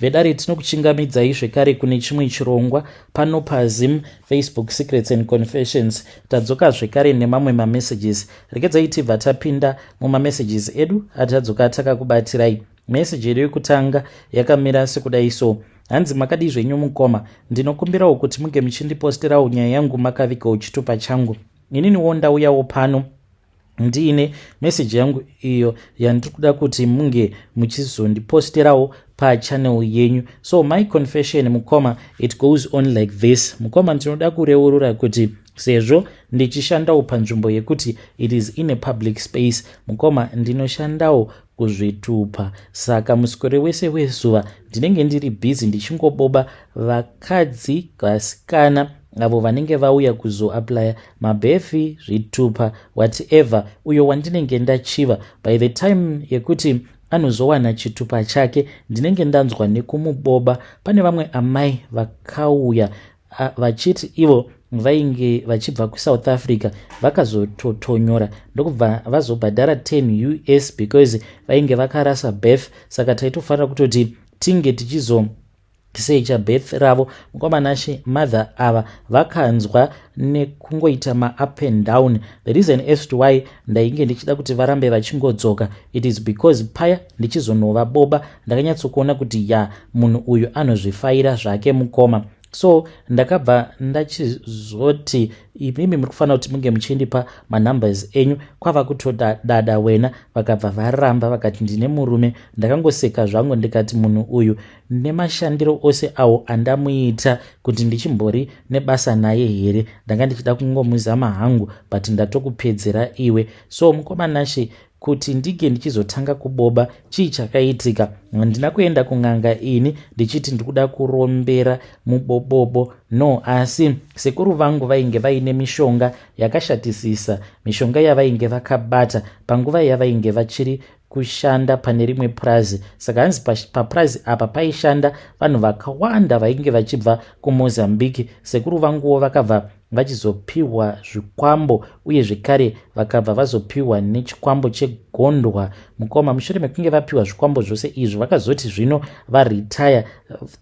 vedare tinokuchingamidzai zvekare kune chimwe chirongwa pano pazim Facebook Secrets and Confessions. Tadzoka zvekare nemamwe mamessages. Regedzai tibva tapinda mumamessages edu atadzoka takakubatirai. Message yedu yekutanga yakamira sekudai so: hanzi makadi zvenyu mukoma, ndinokumbirawo kuti munge muchindiposterawo nyaya yangu makavigawo chitupa changu. Ininiwo ndauyawo pano ndiine message yangu iyo yandikuda kuti munge muchizondiposterawo pachannel yenyu. So my confession mukoma, it goes on like this. Mukoma, ndinoda kureurura kuti sezvo ndichishandawo panzvimbo yekuti it is in a public space, mukoma, ndinoshandawo kuzvitupa. Saka musikore wese wezuva ndinenge ndiri busy ndichingoboba vakadzi vasikana avo vanenge vauya kuzoaplya mabhefi, zvitupa, whatever, uyo wandinenge ndachiva. By the time yekuti anozowana chitupa chake ndinenge ndanzwa nekumuboba. Pane vamwe amai vakauya vachiti ivo vainge vachibva kuSouth Africa vakazototonyora ndokubva vazobhadhara 10 US because vainge vakarasa birth. Saka taitofanira kutoti tinge tichizosecha birth ravo. Mukomanashi mother ava vakanzwa nekungoita ma-up and down. The reason as to why ndainge ndichida kuti varambe vachingodzoka, it is because paya ndichizonovaboba ndakanyatsokuona kuti munhu uyu anozvifaira zvake mukoma. So ndakabva ndachizoti imimi muri kufanira kuti munge muchindipa manumbers enyu. Kwava kutoda dada wena vakabva varamba vakati ndine murume. Ndakangoseka zvangu ndikati munhu uyu nemashandiro ose awo andamuita kuti ndichimbori nebasa naye here, ndanga ndichida kungomuzama hangu but ndatokupedzera iwe. So mukomanashi, kuti ndige ndichizotanga kuboba chii chakaitika? Ndina kuenda kun'anga ini ndichiti ndikuda kurombera mubobobo no, asi sekuru vangu vainge vaine mishonga yakashatisisa, mishonga yavainge vakabata panguva yavainge vachiri kushanda pane rimwe prazi. Saka hanzi paprazi apa paishanda vanhu vakawanda vainge vachibva kuMozambique. Sekuru vanguwo vakabva vachizopiwa zvikwambo uye zvekare vakabva vazopiwa nechikwambo chegondwa. Mukoma, mushure mekunge vapiwa zvikwambo zvose izvi vakazoti zvino varetire,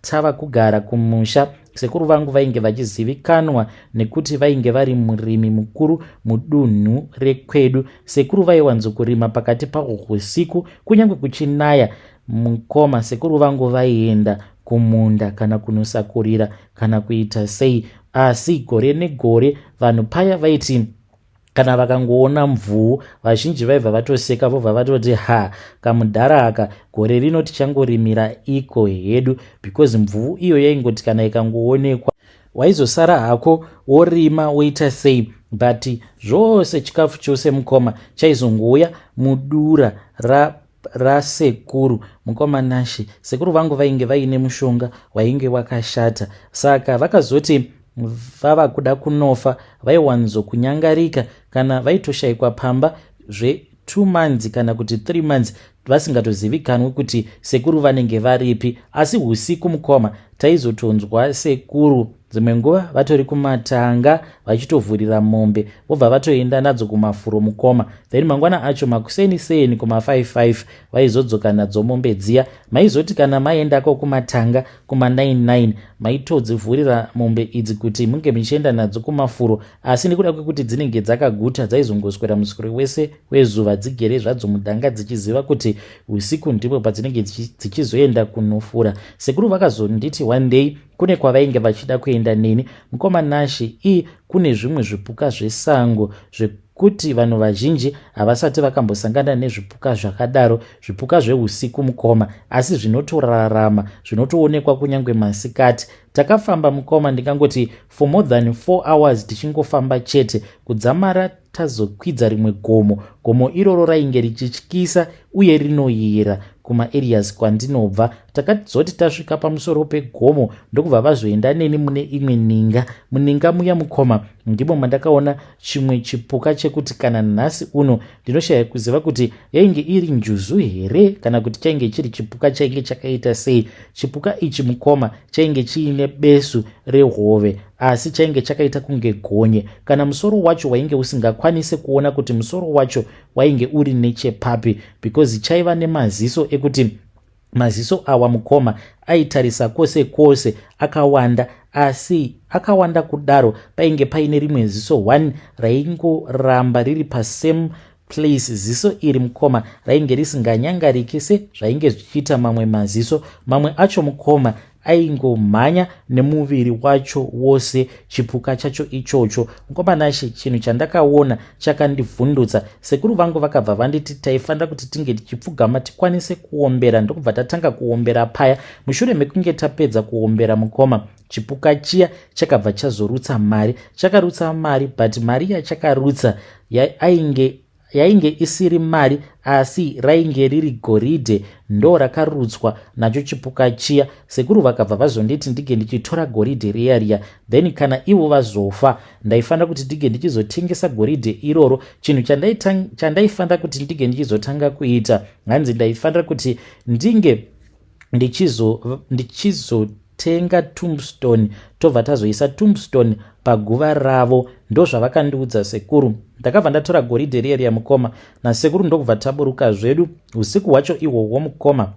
tava kugara kumusha. Sekuru vangu vainge vachizivikanwa nekuti vainge vari murimi mukuru mudunhu rekwedu. Sekuru vaiwanzokurima pakati pausiku kunyange kuchinaya. Mukoma, sekuru vangu vaienda kumunda kana kunosakurira kana kuita sei. Asi gore negore vanhu paya vaiti kana vakangoona mvuu vazhinji vaibva vatoseka vobva vatoti kamudhara aka gore rino tichangorimira iko hedu, because mvuu iyo yaingoti kana ikangoonekwa waizosara hako worima woita sei. But zvose chikafu chose mukoma chaizongouya mudura rasekuru. Mukomanashi, sekuru vangu vainge vaine mushonga wainge wakashata. Saka vakazoti vava kuda kunofa vaiwanzokunyangarika kana vaitoshayikwa pamba zve2 months kana kuti 3 months vasingatozivikanwi kuti sekuru vanenge varipi. Asi usiku mukoma taizotonzwa sekuru dzimwe nguva vatori kumatanga vachitovhurira mombe vobva vatoenda nadzo kumafuro mukoma. Then mangwana acho makuseni kuma55 vaizodzoka nadzo mombe dziya. Maizoti kana maendako kumatanga kuma99 maitodzivhurira mombe idzi kuti munge muchienda nadzo kumafuro. Asi nekuda kwekuti dzinenge dzakaguta dzaizongoswera musikore wese wezuva dzigere zvadzo mudanga dzichiziva kuti usiku ndipo padzinenge dzichizoenda kunofura. Sekuru vakazonditi one day kune kwavainge vachida kuenda neni. Mukomanashi, kune zvimwe zvipuka zvesango zvekuti vanhu vazhinji havasati vakambosangana nezvipuka zvakadaro, zvipuka zveusiku mukoma, asi zvinotorarama, zvinotoonekwa kunyange masikati. Takafamba mukoma, ndingangoti for more than 4 hours tichingofamba chete kudzamara tazokwidza rimwe gomo iroro rainge richityisa uye rinoyera kuma-areas kwandinobva. Takazoti tasvika pamusoro pegomo ndokubva vazoenda neni mune imwe ninga. Muninga muya mukoma ndimo mandakaona chimwe chipuka chekuti kana nhasi uno ndinoshaya kuziva kuti yainge iri njuzu here kana kuti chainge chiri chipuka chainge chakaita sei. Chipuka ichi mukoma chainge chiine besu rehove asi chainge chakaita kunge gonye. Kana musoro wacho wainge usingakwanise kuona kuti musoro wacho wainge uri nechepapi because chaiva nemaziso ekuti maziso awa mukoma aitarisa kwose kwose akawanda, asi akawanda kudaro painge paine rimwe ziso 1 raingoramba riri pasame place. Ziso iri mukoma rainge risinganyangariki sezvainge zvichiita mamwe maziso. Mamwe acho mukoma aingomhanya nemuviri wacho wose chipuka chacho ichocho. Mukoma Nashe, chinhu chandakaona chakandivhundutsa. Sekuru vangu vakabva vanditi taifanira kuti tinge tichipfugama tikwanise kuombera. Ndokubva tatanga kuombera paya. Mushure mekunge tapedza kuombera mukoma, chipuka chiya chakabva chazorutsa mari. Chakarutsa mari, but mari yachakarutsa yainge isiri mari, asi rainge riri goridhe ndo rakarutswa nacho chipuka chiya. Sekuru vakabva vazonditi ndige ndichitora goridhe riya, then kana ivo vazofa ndaifanira kuti ndige ndichizotengesa goridhe iroro. Chinhu chandaifanira kuti ndige ndichizotanga kuita, hanzi ndaifanira kuti ndinge ndichizotenga tombstone, tobva tazoisa tombstone paguva ravo. Ndo zvavakandiudza sekuru. Ndakabva ndatora goridhe riya mukoma nasekuru ndokubva taburuka zvedu. Usiku hwacho ihwohwo mukoma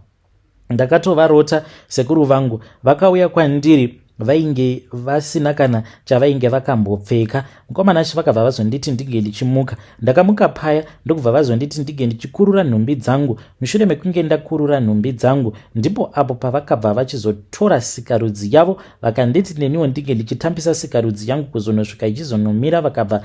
ndakatovarota sekuru vangu. Vakauya kwandiri vainge vasina kana chavainge vakambopfeka. Mukoma Nashe vakabva vazonditi ndige ndichimuka. Ndakamuka paya ndokubva vazonditi ndige ndichikurura nhumbi dzangu. Mushure mekunge ndakurura nhumbi dzangu, ndipo apo pavakabva vachizotora sikarudzi yavo vakanditi neniwo ndige ndichitambisa sikarudzi yangu kuzonosvika ichizonomira. Vakabva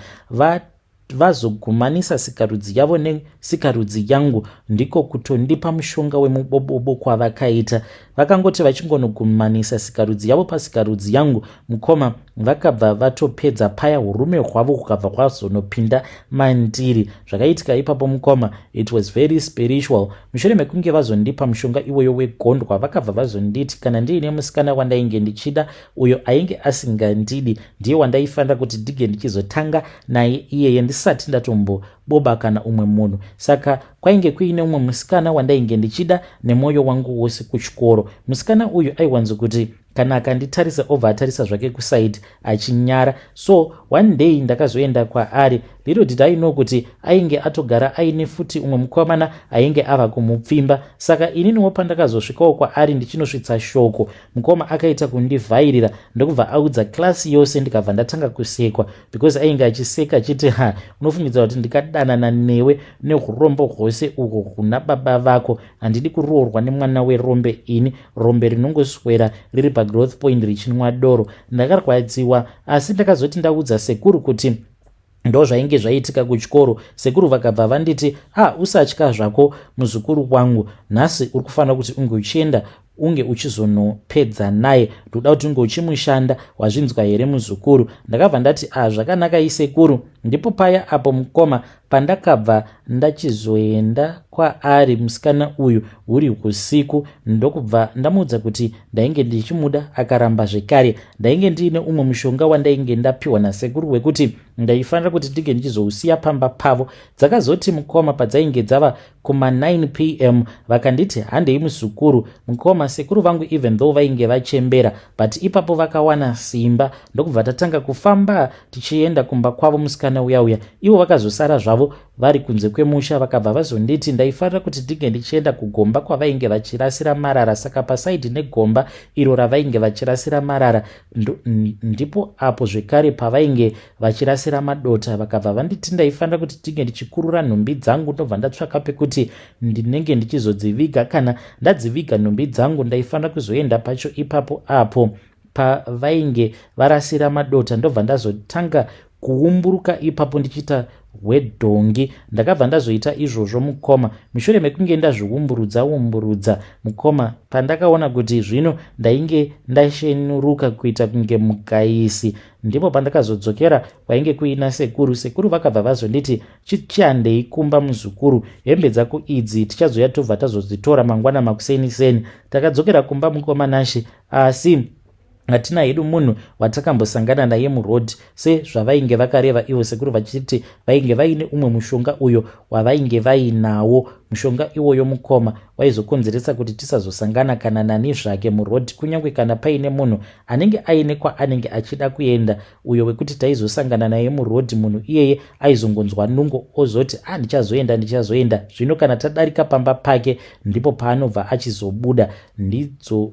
vazogumanisa sikarudzi yavo nesikarudzi yangu, ndiko kutondipa mushonga wemubobobo kwavakaita. Vakangoti vachingonogumanisa sikarudzi yavo pasikarudzi yangu mukoma, vakabva vatopedza paya. Urume hwavo hukabva hwazonopinda mandiri. Zvakaitika ipapo mukoma, it was very spiritual. Mushure mekunge vazondipa mushonga iwoyo wegondwa, vakabva vazonditi kana ndiine musikana wandainge ndichida, uyo ainge asingandidi, ndiye wandaifanira kuti ndige ndichizotanga naye iyeye ndisati ndatomboboba kana umwe munhu. Saka kwainge kuine umwe musikana wandainge ndichida nemwoyo wangu wose kuchikoro. Musikana uyu aiwanzo kuti kana akanditarisa obva atarisa zvake kusaidi achinyara. So one day ndakazoenda kwaari. Little did I know kuti ainge atogara aine futi umwe mukomana ainge ava kumupfimba. Saka ininiwo pandakazosvikawo kwaari ndichinosvitsa shoko, mukoma akaita kundivhairira ndokubva audza klasi yose. Ndikabva ndatanga kusekwa because ainge achiseka achiti unofungidzira kuti ndikadanana newe neurombo hwose uhwo kuna baba vako. Handidi kuroorwa nemwana werombe ini, rombe rinongoswera riri pagrowth point richinwa doro. Ndakarwadziwa, asi ndakazoti ndaudza sekuru kuti ndo zvainge zvaitika kuchikoro. Sekuru vakabva vanditi usatya zvako muzukuru wangu, nhasi uri kufanira kuti unge uchienda unge uchizonopedza naye, ndoda kuti unge uchimushanda. Wazvinzwa here muzukuru? Ndakabva ndati zvakanaka isekuru. Ndipo paya apo mukoma pandakabva ndachizoenda kwaari musikana uyu huri usiku, ndokubva ndamuudza kuti ndainge ndichimuda, akaramba zvekare. Ndainge ndiine umwe mushonga wandainge ndapiwa nasekuru wekuti ndaifanira kuti ndige ndichizousiya pamba pavo. Dzakazoti mukoma padzainge dzava kuma 9 PM vakanditi handei muzukuru. Mukoma sekuru vangu even though vainge vachembera, but ipapo vakawana simba. Ndokubva tatanga kufamba tichienda kumba kwavo musikana uya. Ivo vakazosara zvavo vari kunze kwemusha. Vakabva vazonditi ndaifanira kuti ndige ndichienda kugomba kwavainge vachirasira marara. Saka pasaidi negomba iro ravainge vachirasira marara ndipo apo zvekare pavainge vachirasira madota. Vakabva vanditi ndaifanira kuti ndige ndichikurura nhumbi dzangu. Ndobva ndatsvaka pekuti ndinenge ndichizodziviga. Kana ndadziviga nhumbi dzangu ndaifanira kuzoenda pacho ipapo apo pavainge varasira madota. Ndobva ndazotanga kuumburuka ipapo ndichiita wedhongi. Ndakabva ndazoita izvozvo mukoma. Mushure mekunge ndazviumburudza mukoma, pandakaona kuti zvino ndainge ndashenuruka kuita kunge mugaisi, ndipo pandakazodzokera kwainge kuina sekuru. Sekuru vakabva vazonditi chihandei kumba muzukuru, hembe dzako idzi tichazoya tobva tazodzitora mangwana makuseni. Takadzokera kumba mukoma Nashe, asi hatina hedu munhu watakambosangana naye murodhi sezvavainge vakareva ivo sekuru vachiti vainge vaine umwe mushonga uyo wavainge vainawo. mushonga iwoyo mukoma waizokonzeresa kuti tisazosangana kana nani zvake murodhi, kunyange kana paine munhu anenge aine kwaanenge achida kuenda, uyo wekuti taizosangana naye murodhi, munhu iyeye aizongonzwa nungo ozoti ndichazoenda. Zvino kana tadarika pamba pake ndipo paanobva achizobuda.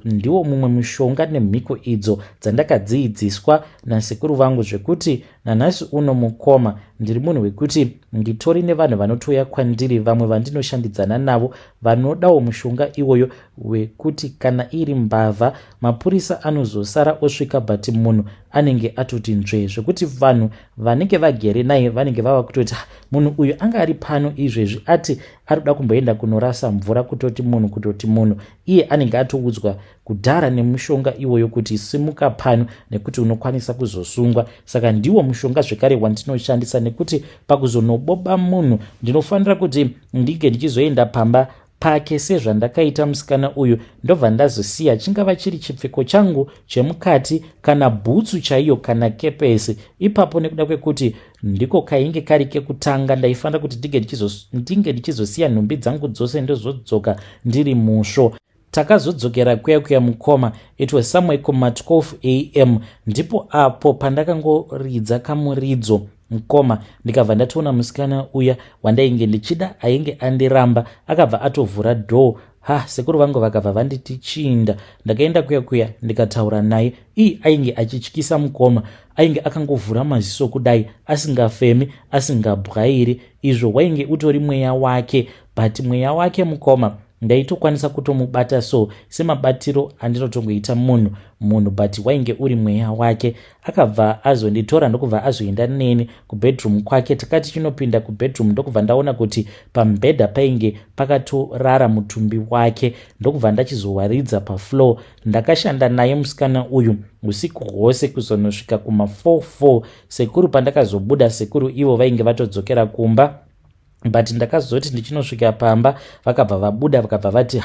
Ndiwo mumwe mushonga nemhiko idzo dzandakadziidziswa nasekuru vangu, zvekuti nanhasi uno mukoma ndiri munhu wekuti nditori nevanhu vanotouya kwandiri, vamwe vandinoshandidzana navo, vanodawo mushonga iwoyo wekuti kana iri mbavha mapurisa anozosara osvika but munhu anenge atoti nzve, zvekuti vanhu vanenge vagere naye vanenge vava kutoti munhu uyu anga ari pano izvezvi ati arikuda kumboenda kunorasa mvura, kutoti munhu iye anenge atoudzwa kudhara nemushonga iwoyo kuti simuka pano nekuti unokwanisa kuzosungwa. Saka ndiwo mushonga zvekare wandinoshandisa, nekuti pakuzonoboba munhu ndinofanira kuti ndinge ndichizoenda pamba pake sezvandakaita musikana uyu, ndobva ndazosiya chingava chiri chipfeko changu chemukati kana bhutsu chaiyo kana kepesi. Ipapo nekuda kwekuti ndiko kainge kari kekutanga, ndaifanira kuti ndinge ndichizosiya nhumbi dzangu dzose ndozodzoka ndiri musvo. Takazodzokera kuya mukoma, it was somewhere kuma 12 am, ndipo apo pandakangoridza kamuridzo mukoma ndikabva ndatoona musikana uya wandainge ndichida ainge andiramba, akabva atovhura dhoo. Sekuru vangu vakabva vanditi chiinda. Ndakaenda kuya ndikataura naye. Ainge achityisa mukoma, ainge akangovhura maziso kudai, asingafemi, asingabwairi. Izvo wainge utori mweya wake, but mweya wake mukoma ndaitokwanisa kutomubata semabatiro andinotongoita munhu, but wainge uri mweya wake. Akabva azonditora ndokubva azoenda neni kubedroom kwake. Takati chinopinda kubedroom ndokubva ndaona kuti pamubhedha painge pakatorara mutumbi wake, ndokubva ndachizowaridza pafloor. Ndakashanda naye musikana uyu usiku hwose kuzonosvika kuma 4 sekuru pandakazobuda. Sekuru ivo vainge vatodzokera kumba, but ndakazoti ndichinosvika pamba vakabva vabuda, vakabva vati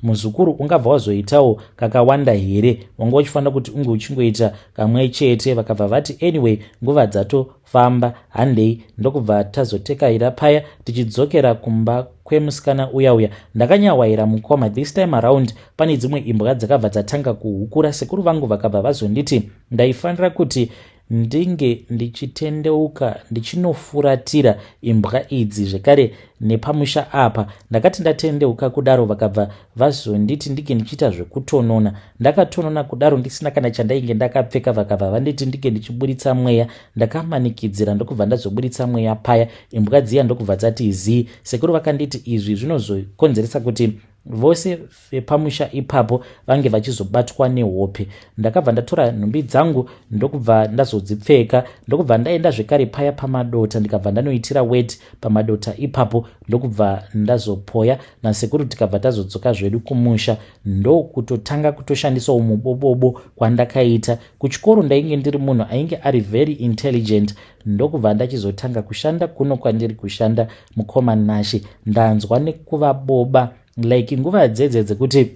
muzukuru ungabva wazoitawo kakawanda here, wanga uchifanira kuti unge uchingoita kamwe chete. Vakabva vati anyway nguva dzatofamba, handei. Ndokubva tazotekaira paya tichidzokera kumba kwemusikana uya. Ndakanyawaira mukoma. This time around pane dzimwe imbwa dzakabva dzatanga kuhukura. Sekuru vangu vakabva vazonditi ndaifanira kuti ndinge ndichitendeuka ndichinofuratira imbwa idzi zvekare nepamusha apa. Ndakati ndatendeuka kudaro vakabva vazonditi ndinge ndichiita zvekutonona. Ndakatonona kudaro ndisina kana chandainge ndakapfeka, vakabva vanditi ndinge ndichiburitsa mweya. Ndakamanikidzira ndokubva ndazoburitsa mweya paya. Imbwa dziya ndokubva dzati zii. Sekuru vakanditi izvi zvinozokonzeresa kuti vose vepamusha ipapo vange vachizobatwa nehope. Ndakabva ndatora nhumbi dzangu ndokubva ndazodzipfeka, ndokubva ndaenda zvekare paya pamadota, ndikabva ndanoitira weti pamadota ipapo, ndokubva ndazopoya nasekuru tikabva tazodzoka zvedu kumusha. Ndokutotanga kutoshandisawo mubobobo kwandakaita. Kuchikoro ndainge ndiri munhu ainge ari very intelligent, ndokubva ndachizotanga kushanda kuno kwandiri kushanda mukoma Nashi. Ndanzwa nekuvaboba like nguva dzedze dzekuti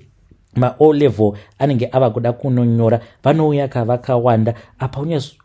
ma-O level anenge ava kuda kunonyora, vanouya kavakawanda.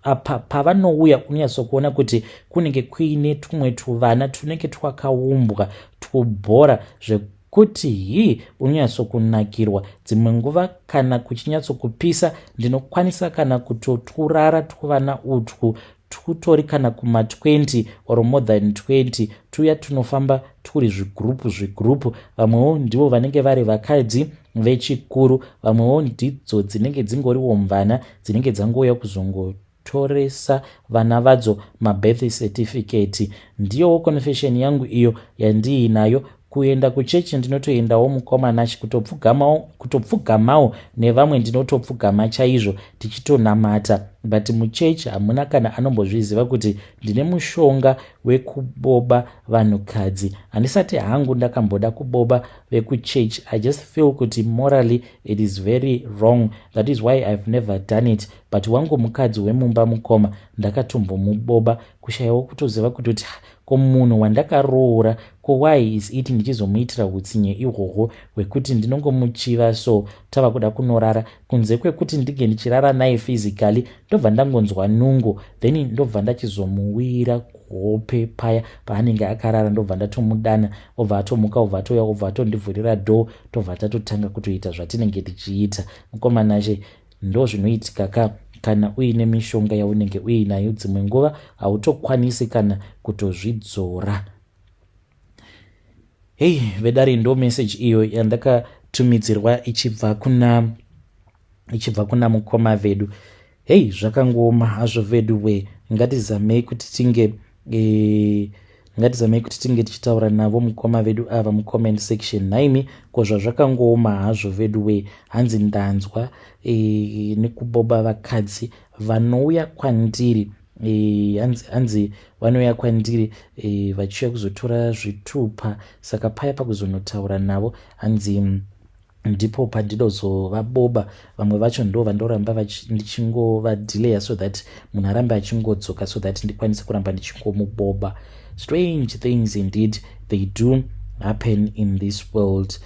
Apa pavanouya unyasokuona kuti kunenge kuine tumwe tuvana tunenge twakaumbwa tubhora zvekuti unyatsokunakirwa. Dzimwe nguva kana kuchinyatsokupisa ndinokwanisa kana kutoturara tuvana utwu tutori kana kuma 20 or more than 20, tuya tunofamba turi zvigrupu. Vamwewo ndivo vanenge vari vakadzi vechikuru, vamwewo ndidzo dzinenge dzingoriwo mvana dzinenge dzangouya kuzongotoresa vana vadzo mabirth certificate. Ndiyowo confession yangu iyo yandiinayo. Kuenda kuchechi ndinotoendawo mukoma Nashi kutopfugamawo nevamwe, ndinotopfugama chaizvo tichitonamata. But muchechi hamuna kana anombozviziva kuti ndine mushonga wekuboba vanhukadzi. Handisati hangu ndakamboda kuboba vekuchechi. I just feel kuti morally it is very wrong. That is why I've never done it. But wangu mukadzi wemumba mukoma ndakatombomuboba, kushayawo kutoziva kuti komunhu wandakaroora why is it ndichizomuitira utsinye ihwohwo hwekuti ndinongomuchiva tava kuda kunorara, kunze kwekuti ndinge ndichirara naye physically ndobva ndangonzwa nungo, then ndobva ndachizomuwira hope paya paanenge akarara, ndobva ndatomudana, obva atomuka, obva atoya, obva atondivhurira dhoo, tobva tatotanga kutoita zvatinenge tichiita. Mukomanache, ndo zvinoitika kana uine mishonga yaunenge uinayo, dzimwe nguva hautokwanisi kana kutozvidzora. Hei vedare, ndo message iyo yandakatumidzirwa ichibva kuna mukoma vedu. Hei, zvakangooma hazvo vedu we, ngatizamei kuti tinge tichitaura navo mukoma vedu ava mucomment section. Naimi kozva zvakangooma hazvo vedu we, hanzi ndanzwa nekuboba vakadzi vanouya kwandiri, hanzi vanouya kwandiri vachiuya kuzotora zvitupa. Saka paya pakuzonotaura navo hanzi ndipo pandinozovaboba. Vamwe vacho ndo vandoramba ndichingovadhileya so that munhu arambe achingodzoka so that ndikwanise kuramba ndichingomuboba. Strange things indeed they do happen in this world.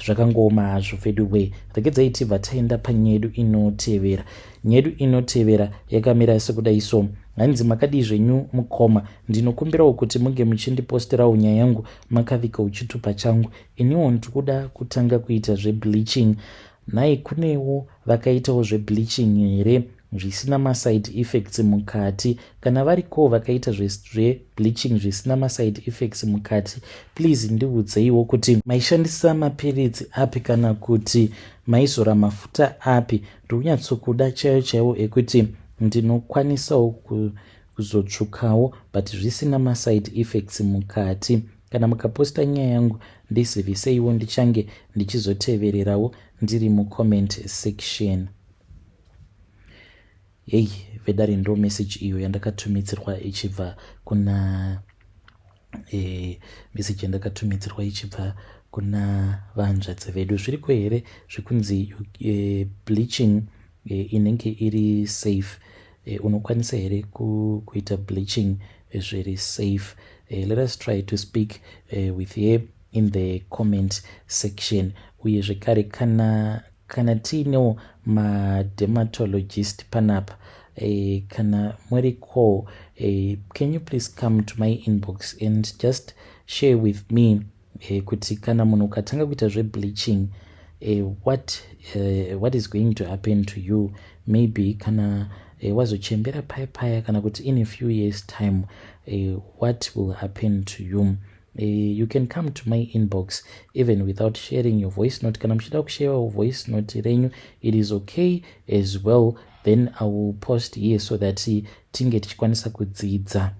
Zvakangooma hazvo vedu we. Regedzai tibva taenda panyedu inotevera. Nyedu inotevera yakamira sekudai so: hanzi makadii zvenyu mukoma, ndinokumbirawo kuti munge muchindiposterawo nyaya yangu makavika uchitupa changu. Iniwo ndikuda kutanga kuita zvebleaching. Nhai, kunewo vakaitawo zvebleaching here zvisina maside effects mukati? Kana varikowo vakaita zvebleaching zvisina maside effects mukati, please ndiudzeiwo kuti maishandisa mapiritsi api kana kuti maizora mafuta api. Ndikunyatsokuda chaiwo ekuti ndinokwanisawo kuzotsvukawo but zvisina maside effects mukati. Kana mukaposta nyaya yangu ndiziviseiwo, ndichange ndichizotevererawo ndiri mucomment section. Hei vedare, ndo message iyo yandakatumidzirwa ichibva kuna vanzvadzi vedu. Zviriko here zvikunzi bleaching inenge iri safe? Unokwanisa here kuita bleaching zviri safe? Let us try to speak with her in the comment section. Uye zvekare kana tiinewo madermatologist panapa, kana muriko, can you please come to my inbox and just share with me kuti kana munhu ukatanga kuita zvebleaching, what is going to happen to you? Maybe kana wazochembera paya kana kuti in a few years time, what will happen to you? You can come to my inbox even without sharing your voice note. Kana mchida kushare your voice note renyu, it is okay as well. Then I will post here so that tinge tichikwanisa kudzidza.